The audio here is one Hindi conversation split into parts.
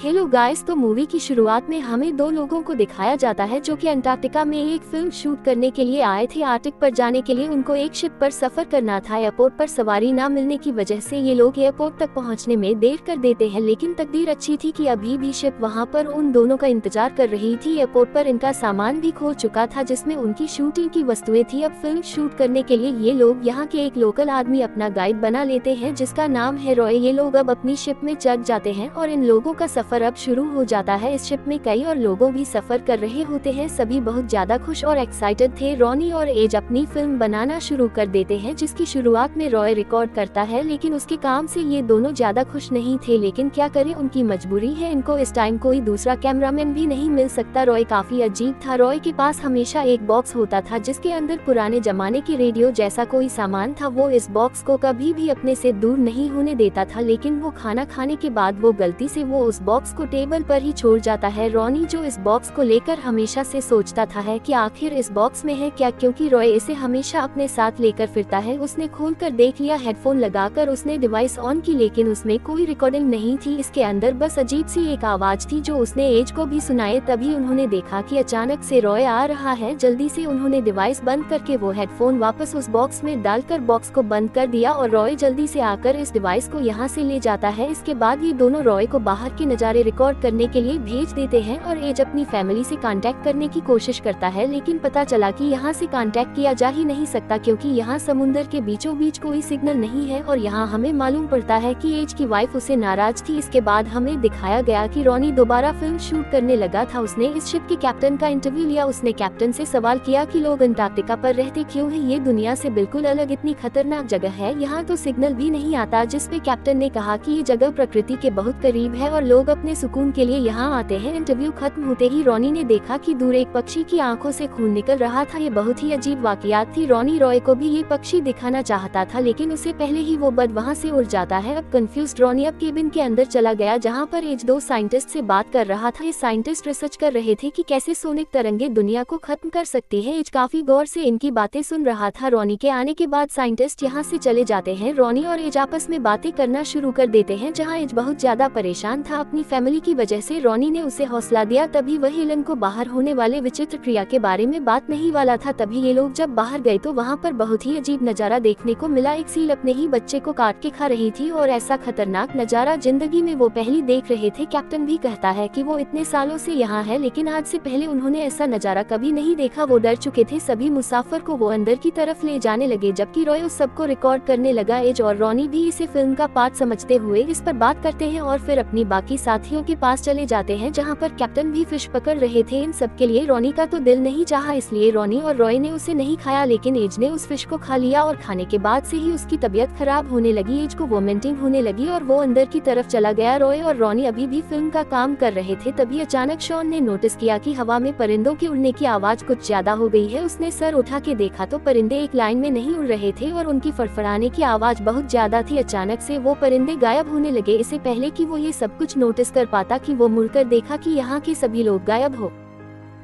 हेलो गाइस, तो मूवी की शुरुआत में हमें दो लोगों को दिखाया जाता है जो कि अंटार्कटिका में एक फिल्म शूट करने के लिए आए थे। आर्कटिक पर जाने के लिए उनको एक शिप पर सफर करना था। एयरपोर्ट पर सवारी ना मिलने की वजह से ये लोग एयरपोर्ट तक पहुंचने में देर कर देते हैं, लेकिन तकदीर अच्छी थी कि अभी भी शिप वहां पर उन दोनों का इंतजार कर रही थी। एयरपोर्ट पर इनका सामान भी खो चुका था जिसमें उनकी शूटिंग की वस्तुएं थी। अब फिल्म शूट करने के लिए ये लोग यहाँ के एक लोकल आदमी अपना गाइड बना लेते हैं जिसका नाम है रॉय। ये लोग अब अपनी शिप में चढ़ जाते हैं और इन लोगों का सफर अब शुरू हो जाता है। इस शिप में कई और लोगों भी सफर कर रहे होते हैं। सभी बहुत ज्यादा खुश और एक्साइटेड थे। रॉनी और एज अपनी फिल्म बनाना शुरू कर देते हैं जिसकी शुरुआत में रॉय रिकॉर्ड करता है, लेकिन उसके काम से ये दोनों ज्यादा खुश नहीं थे। लेकिन क्या करें, उनकी मजबूरी है। इनको इस टाइम कोई दूसरा कैमरामैन भी नहीं मिल सकता। रॉय काफी अजीब था। रॉय के पास हमेशा एक बॉक्स होता था जिसके अंदर पुराने जमाने की रेडियो जैसा कोई सामान था। वो इस बॉक्स को कभी भी अपने से दूर नहीं होने देता था, लेकिन वो खाना खाने के बाद वो गलती से वो उस बॉक्स को टेबल पर ही छोड़ जाता है। रॉनी जो इस बॉक्स को लेकर हमेशा से सोचता था है कि आखिर इस बॉक्स में है क्या, क्योंकि रॉय इसे हमेशा अपने साथ लेकर फिरता है। उसने खोलकर देख लिया, हेडफोन लगाकर उसने डिवाइस ऑन की, लेकिन उसमें कोई रिकॉर्डिंग नहीं थी। इसके अंदर बस अजीब सी एक आवाज थी जो उसने एज को भी सुनाई। तभी उन्होंने देखा कि अचानक से रॉय आ रहा है। जल्दी से उन्होंने डिवाइस बंद करके वो हेडफोन वापस उस बॉक्स में डालकर बॉक्स को बंद कर दिया और रॉय जल्दी से आकर इस डिवाइस को यहाँ से ले जाता है। इसके बाद ये दोनों रॉय को बाहर के नज़ारे रिकॉर्ड करने के लिए भेज देते हैं और एज अपनी फैमिली से कांटेक्ट करने की कोशिश करता है, लेकिन पता चला कि यहाँ से कांटेक्ट किया जा ही नहीं सकता क्योंकि यहाँ समुद्र के बीचों बीच कोई सिग्नल नहीं है। और यहाँ हमें मालूम पड़ता है कि एज की वाइफ उसे नाराज थी। इसके बाद हमें दिखाया गया कि रॉनी दोबारा फिल्म शूट करने लगा था। उसने इस शिप के कैप्टन का इंटरव्यू लिया। उसने कैप्टन से सवाल किया कि लोग अंटार्कटिका पर रहते क्यों है, ये दुनिया से बिल्कुल अलग इतनी खतरनाक जगह है, यहाँ तो सिग्नल भी नहीं आता। जिसपे कैप्टन ने कहा कि ये जगह प्रकृति के बहुत करीब है और लोग अपने सुकून के लिए यहाँ आते हैं। इंटरव्यू खत्म होते ही रॉनी ने देखा कि दूर एक पक्षी की आंखों से खून निकल रहा था। ये बहुत ही अजीब वाकयात थी। रॉनी रॉय को भी ये पक्षी दिखाना चाहता था, लेकिन उससे पहले ही वो बर्ड वहाँ से उड़ जाता है। अब कंफ्यूज्ड रॉनी अब केबिन के अंदर चला गया जहाँ पर एज दो साइंटिस्ट से बात कर रहा था। ये साइंटिस्ट रिसर्च कर रहे थे कि कैसे सोनिक तरंगे दुनिया को खत्म कर सकती है। एज काफी गौर से इनकी बातें सुन रहा था। रॉनी के आने के बाद साइंटिस्ट यहाँ से चले जाते हैं। रॉनी और एज आपस में बातें करना शुरू कर देते हैं जहाँ एज बहुत ज्यादा परेशान था अपनी फैमिली की वजह से। रॉनी ने उसे हौसला दिया। तभी वह एलन को बाहर होने वाले विचित्र क्रिया के बारे में बात नहीं वाला था। तभी ये लोग जब बाहर गए तो वहाँ पर बहुत ही अजीब नजारा देखने को मिला। एक सील अपने ही बच्चे को काट के खा रही थी और ऐसा खतरनाक नजारा जिंदगी में वो पहली देख रहे थे। कैप्टन भी कहता है कि वो इतने सालों से यहाँ है, लेकिन आज से पहले उन्होंने ऐसा नजारा कभी नहीं देखा। वो डर चुके थे। सभी मुसाफिर को वो अंदर की तरफ ले जाने लगे जबकि रॉय उस सबको रिकॉर्ड करने लगा। एज और रॉनी भी इसे फिल्म का पार्ट समझते हुए इस पर बात करते हैं और फिर अपनी बाकी साथियों के पास चले जाते हैं जहाँ पर कैप्टन भी फिश पकड़ रहे थे। इन सब के लिए रॉनी का तो दिल नहीं चाहा, इसलिए रॉनी और रॉय ने उसे नहीं खाया, लेकिन एज ने उस फिश को खा लिया और खाने के बाद से ही उसकी तबीयत खराब होने लगी। एज को वोमिटिंग होने लगी और वो अंदर की तरफ चला गया। रॉय और रॉनी अभी भी फिल्म का काम कर रहे थे। तभी अचानक शॉन ने नोटिस किया कि हवा में परिंदों के उड़ने की आवाज कुछ ज्यादा हो गई है। उसने सर उठा के देखा तो परिंदे एक लाइन में नहीं उड़ रहे थे और उनकी फड़फड़ाने की आवाज बहुत ज्यादा थी। अचानक से वो परिंदे गायब होने लगे। इससे पहले कि वो ये सब कुछ नोटिस कर पाता कि वो मुड़कर देखा कि यहाँ के सभी लोग गायब हो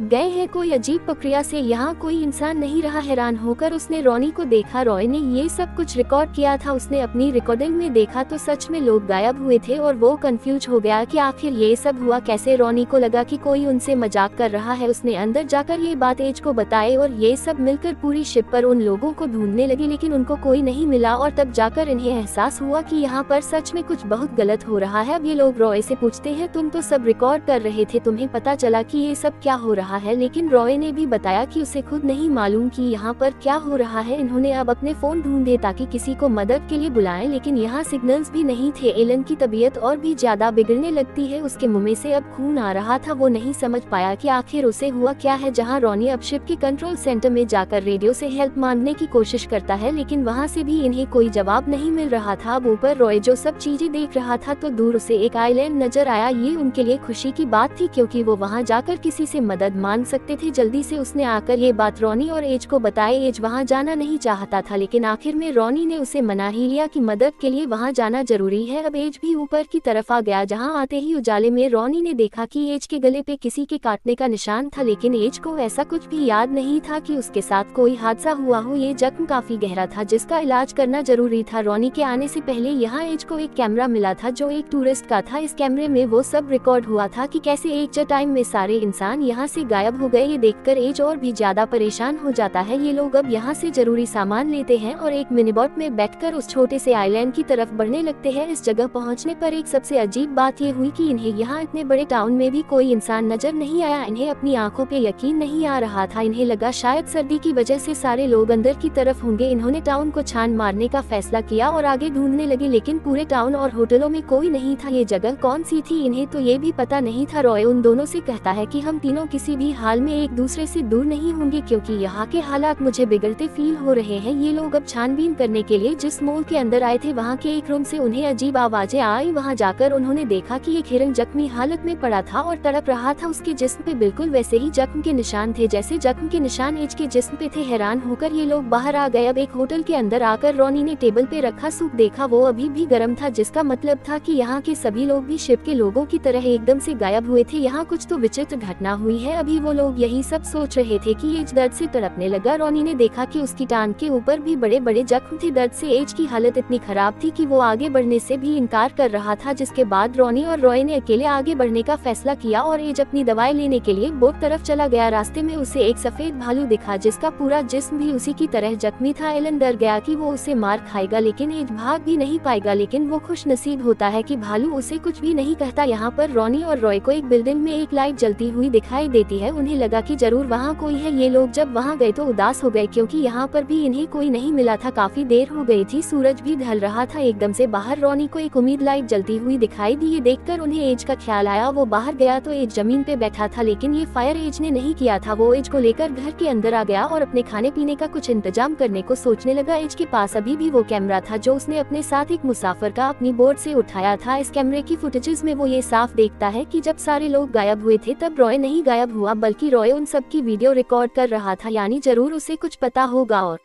गए हैं। कोई अजीब प्रक्रिया से यहाँ कोई इंसान नहीं रहा। हैरान होकर उसने रॉनी को देखा। रॉय ने ये सब कुछ रिकॉर्ड किया था। उसने अपनी रिकॉर्डिंग में देखा तो सच में लोग गायब हुए थे और वो कंफ्यूज हो गया कि आखिर ये सब हुआ कैसे। रॉनी को लगा कि कोई उनसे मजाक कर रहा है। उसने अंदर जाकर ये बात एज को बताई और ये सब मिलकर पूरी शिप पर उन लोगों को ढूंढने लगे, लेकिन उनको कोई नहीं मिला। और तब जाकर इन्हें एहसास हुआ कि यहाँ पर सच में कुछ बहुत गलत हो रहा है। अब ये लोग रॉय से पूछते हैं, तुम तो सब रिकॉर्ड कर रहे थे, तुम्हें पता चला कि ये सब क्या हो रहा है? लेकिन रॉय ने भी बताया कि उसे खुद नहीं मालूम कि यहाँ पर क्या हो रहा है। इन्होंने अब अपने फोन ढूंढे ताकि किसी को मदद के लिए बुलाएं, लेकिन यहाँ सिग्नल्स भी नहीं थे। एलन की तबीयत और भी ज्यादा बिगड़ने लगती है। उसके मुंह में से अब खून आ रहा था। वो नहीं समझ पाया कि आखिर उसे हुआ क्या है। जहाँ रॉनी अब शिप के कंट्रोल सेंटर में जाकर रेडियो से हेल्प मांगने की कोशिश करता है, लेकिन वहाँ से भी इन्हें कोई जवाब नहीं मिल रहा था। अब ऊपर रॉय जो सब चीजें देख रहा था तो दूर उसे एक आइलैंड नजर आया। ये उनके लिए खुशी की बात थी क्योंकि वो वहाँ जाकर किसी से मदद मान सकते थे। जल्दी से उसने आकर ये बात रॉनी और एज को बताई। एज वहाँ जाना नहीं चाहता था, लेकिन आखिर में रॉनी ने उसे मना ही लिया कि मदद के लिए वहाँ जाना जरूरी है। अब एज भी ऊपर की तरफ आ गया, जहाँ आते ही उजाले में रॉनी ने देखा कि एज के गले पे किसी के काटने का निशान था, लेकिन एज को ऐसा कुछ भी याद नहीं था कि उसके साथ कोई हादसा हुआ हो। ये जख्म काफी गहरा था जिसका इलाज करना जरूरी था। रॉनी के आने से पहले यहाँ एज को एक कैमरा मिला था जो एक टूरिस्ट का था। इस कैमरे में वो सब रिकॉर्ड हुआ था कि कैसे एक टाइम में सारे इंसान यहाँ से गायब हो गए। ये देखकर एज और भी ज्यादा परेशान हो जाता है। ये लोग अब यहाँ से जरूरी सामान लेते हैं और एक मिनीबॉट में बैठकर उस छोटे से आइलैंड की तरफ बढ़ने लगते हैं। इस जगह पहुँचने पर एक सबसे अजीब बात ये हुई कि इन्हें यहाँ इतने बड़े टाउन में भी कोई इंसान नजर नहीं आया। इन्हें अपनी आंखों पे यकीन नहीं आ रहा था। इन्हें लगा शायद सर्दी की वजह से सारे लोग अंदर की तरफ होंगे। इन्होंने टाउन को छान मारने का फैसला किया और आगे ढूंढने लगे, लेकिन पूरे टाउन और होटलों में कोई नहीं था। ये जगह कौन सी थी इन्हें तो ये भी पता नहीं था। रॉय उन दोनों से कहता है कि हम तीनों किसी भी हाल में एक दूसरे से दूर नहीं होंगे, क्योंकि यहाँ के हालात मुझे बिगड़ते फील हो रहे हैं। ये लोग अब छानबीन करने के लिए जिस मॉल के अंदर आए थे वहाँ के एक रूम से उन्हें अजीब आवाजें आई। वहाँ जाकर उन्होंने देखा कि एक हिरन जख्मी हालत में पड़ा था और तड़प रहा था। उसके जिस्म पे बिल्कुल वैसे ही जख्म के निशान थे जैसे जख्म के निशान एज के जिस्म पे थे। हैरान होकर ये लोग बाहर आ गए। अब एक होटल के अंदर आकर रॉनी ने टेबल पे रखा सूप देखा, वो अभी भी गर्म था, जिसका मतलब था कि यहाँ के सभी लोग भी शिप के लोगों की तरह एकदम से गायब हुए थे। यहाँ कुछ तो विचित्र घटना हुई है। अभी वो लोग यही सब सोच रहे थे कि एज दर्द से तड़पने लगा। रॉनी ने देखा कि उसकी टांग के ऊपर भी बड़े बड़े जख्म थे। दर्द से एज की हालत इतनी खराब थी कि वो आगे बढ़ने से भी इनकार कर रहा था, जिसके बाद रॉनी और रॉय ने अकेले आगे बढ़ने का फैसला किया और एज अपनी दवाई लेने के लिए बोट तरफ चला गया। रास्ते में उसे एक सफेद भालू दिखा जिसका पूरा जिस्म भी उसी की तरह जख्मी था। एलन डर गया कि वो उसे मार खाएगा, लेकिन एज भाग भी नहीं पाएगा। लेकिन वो खुश नसीब होता है कि भालू उसे कुछ भी नहीं कहता। यहाँ पर रॉनी और रॉय को एक बिल्डिंग में एक लाइट जलती हुई दिखाई देती है। उन्हें लगा कि जरूर वहाँ कोई है। ये लोग जब वहाँ गए तो उदास हो गए, क्योंकि यहाँ पर भी इन्हें कोई नहीं मिला था। काफी देर हो गई थी, सूरज भी ढल रहा था। एकदम से बाहर रॉनी को एक उम्मीद लाइट जलती हुई दिखाई दी। ये देखकर उन्हें एज का ख्याल आया। वो बाहर गया तो एज जमीन पे बैठा था, लेकिन ये फायर एज ने नहीं किया था। वो एज को लेकर घर के अंदर आ गया और अपने खाने पीने का कुछ इंतजाम करने को सोचने लगा। एज के पास अभी भी वो कैमरा था जो उसने अपने साथ एक मुसाफिर का अपनी बोट से उठाया था। इस कैमरे की फुटेजेस में वो ये साफ देखता है कि जब सारे लोग गायब हुए थे तब रॉय नहीं गायब हुआ, बल्कि रॉय उन सब की वीडियो रिकॉर्ड कर रहा था। यानी जरूर उसे कुछ पता होगा और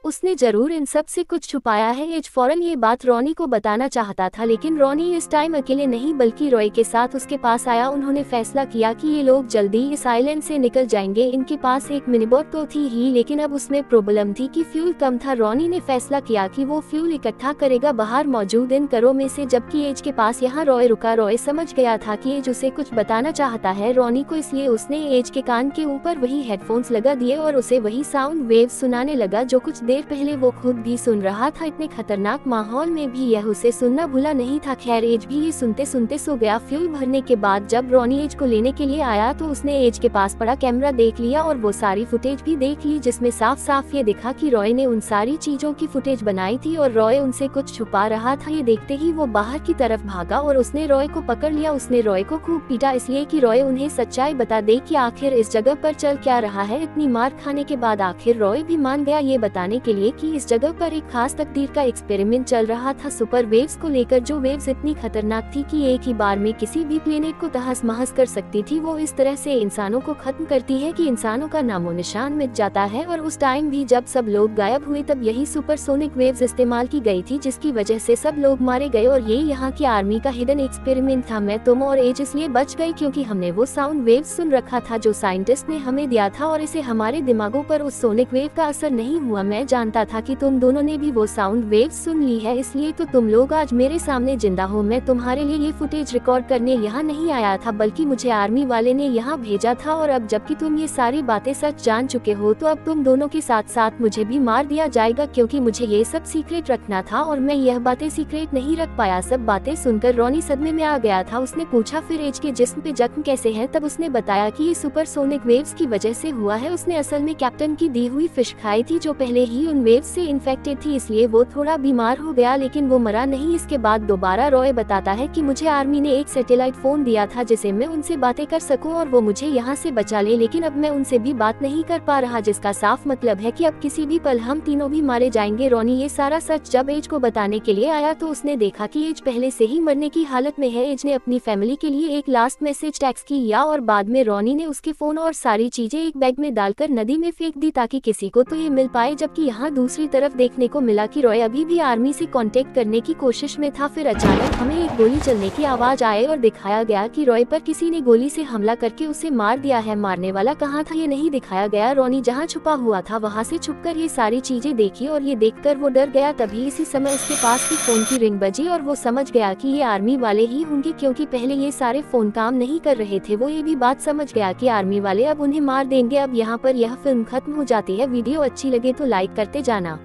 उसने जरूर इन सब से कुछ छुपाया है। एज फौरन ये बात रॉनी को बताना चाहता था, लेकिन रॉनी इस टाइम अकेले नहीं बल्कि रॉय के साथ उसके पास आया। उन्होंने फैसला किया कि ये लोग जल्दी इस आइलैंड से निकल जाएंगे। इनके पास एक मिनीबॉट तो थी ही, लेकिन अब उसमें प्रॉब्लम थी कि फ्यूल कम था। रॉनी ने फैसला किया कि वो फ्यूल इकट्ठा करेगा बाहर मौजूद इन करों में से, जबकि एज के पास यहाँ रॉय रुका। रॉय समझ गया था कि एज उसे कुछ बताना चाहता है रॉनी को, इसलिए उसने एज के कान के ऊपर वही हेडफोन्स लगा दिए और उसे वही साउंड वेव सुनाने लगा जो कुछ देर पहले वो खुद भी सुन रहा था। इतने खतरनाक माहौल में भी यह उसे सुनना भूला नहीं था। खैर एज भी ये सुनते सुनते सो गया। फ्यूल भरने के बाद जब रॉनी एज को लेने के लिए आया तो उसने एज के पास पड़ा कैमरा देख लिया और वो सारी फुटेज भी देख ली, जिसमें साफ साफ ये दिखा कि रॉय ने उन सारी चीजों की फुटेज बनाई थी और रॉय उनसे कुछ छुपा रहा था। ये देखते ही वो बाहर की तरफ भागा और उसने रॉय को पकड़ लिया। उसने रॉय को खूब पीटा इसलिए कि रॉय उन्हें सच्चाई बता दे कि आखिर इस जगह पर चल क्या रहा है। इतनी मार खाने के बाद आखिर रॉय भी मान गया, ये बताने के लिए कि इस जगह पर एक खास तकदीर का एक्सपेरिमेंट चल रहा था सुपर वेव्स को लेकर, जो वेव्स इतनी खतरनाक थी कि एक ही बार में किसी भी प्लेनेट को तहस महस कर सकती थी। वो इस तरह से इंसानों को खत्म करती है कि इंसानों का नामो निशान मिट जाता है। और उस टाइम भी जब सब लोग गायब हुए तब यही सुपरसोनिक वेव्स इस्तेमाल की गई थी, जिसकी वजह से सब लोग मारे गए। और ये यहाँ की आर्मी का हिडन एक्सपेरिमेंट था। मैं, तुम और एज इसलिए बच गई क्योंकि हमने वो साउंड वेव सुन रखा था जो साइंटिस्ट ने हमें दिया था और इसे हमारे दिमागों पर उस सोनिक वेव का असर नहीं हुआ। मैं जानता था कि तुम दोनों ने भी वो साउंड वेव सुन ली है, इसलिए तो तुम लोग आज मेरे सामने जिंदा हो। मैं तुम्हारे लिए ये फुटेज रिकॉर्ड करने यहाँ नहीं आया था, बल्कि मुझे आर्मी वाले ने यहाँ भेजा था। और अब जबकि तुम ये सारी बातें सच जान चुके हो तो अब तुम दोनों के साथ साथ मुझे भी मार दिया जाएगा, क्योंकि मुझे ये सब सीक्रेट रखना था और मैं यह बातें सीक्रेट नहीं रख पाया। सब बातें सुनकर रॉनी सदमे में आ गया था। उसने पूछा फिर एज के जिस्म पे जख्म कैसे है? तब उसने बताया कि ये सुपरसोनिक वेव्स की वजह से हुआ है। उसने असल में कैप्टन की दी हुई फिश खाई थी जो पहले ही भी उन वेव्स से इन्फेक्टेड थी, इसलिए वो थोड़ा बीमार हो गया, लेकिन वो मरा नहीं। इसके बाद दोबारा रॉय बताता है कि मुझे आर्मी ने एक सैटेलाइट फोन दिया था जिसे मैं उनसे बातें कर सकूं और वो मुझे यहाँ से बचा ले, लेकिन अब मैं उनसे भी बात नहीं कर पा रहा, जिसका साफ मतलब है कि अब किसी भी पल हम तीनों भी मारे जाएंगे। रॉनी ये सारा सच जब एज को बताने के लिए आया तो उसने देखा कि एज पहले से ही मरने की हालत में है। एज ने अपनी फैमिली के लिए एक लास्ट मैसेज टेक्स्ट किया और बाद में रॉनी ने उसके फोन और सारी चीजें एक बैग में डालकर नदी में फेंक दी ताकि किसी को तो ये मिल पाए। जबकि यहाँ दूसरी तरफ देखने को मिला कि रॉय अभी भी आर्मी से कांटेक्ट करने की कोशिश में था। फिर अचानक हमें एक गोली चलने की आवाज आए और दिखाया गया कि रॉय पर किसी ने गोली से हमला करके उसे मार दिया है। मारने वाला कहाँ था ये नहीं दिखाया गया। रॉनी जहाँ छुपा हुआ था वहाँ से छुपकर ये सारी चीजें देखी और ये देखकर वो डर गया। तभी इसी समय उसके पास की फोन की रिंग बजी और वो समझ गया कि ये आर्मी वाले ही होंगे, क्योंकि पहले ये सारे फोन काम नहीं कर रहे थे। वो ये भी बात समझ गया कि आर्मी वाले अब उन्हें मार देंगे। अब यहाँ पर यह फिल्म खत्म हो जाती है। वीडियो अच्छी लगे तो लाइक करते जाना।